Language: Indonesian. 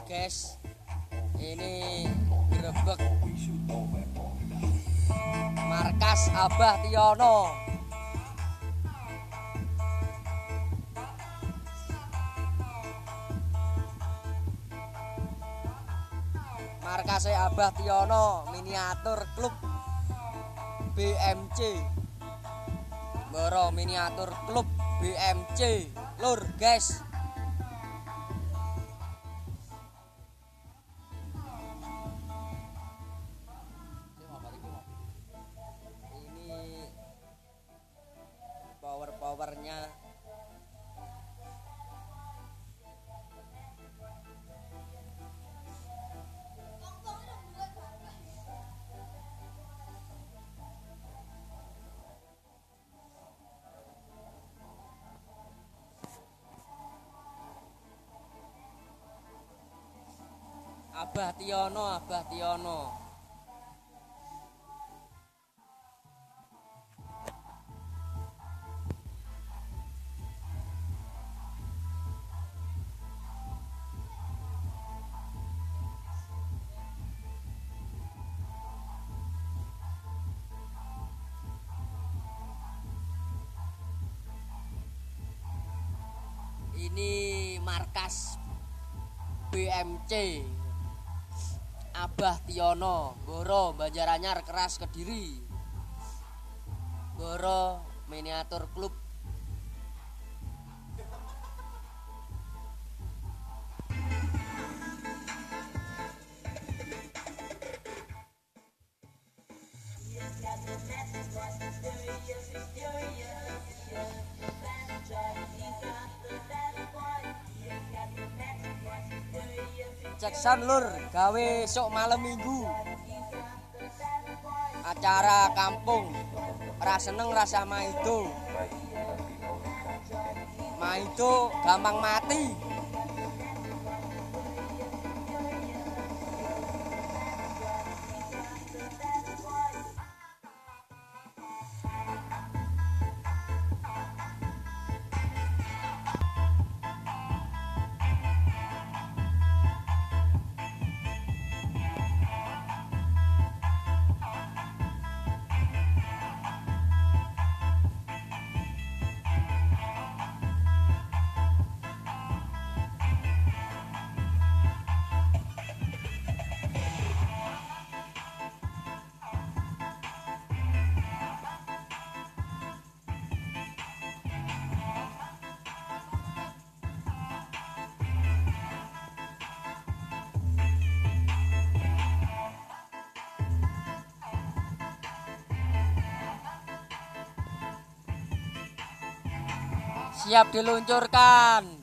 guys, ini grebek markas Abah Tiono. Markasnya Abah Tiono, miniatur klub BMC. Boro miniatur klub BMC lur guys. Ini powernya Abah Tiono, Abah Tiono. Ini markas BMC Abah Tiono, Boro Banjaranyar Keras Kediri. Boro miniatur klub. Cek sound lur, gawe sok malam minggu. Acara kampung, ras seneng rasa maido. Maido gampang mati. Siap diluncurkan.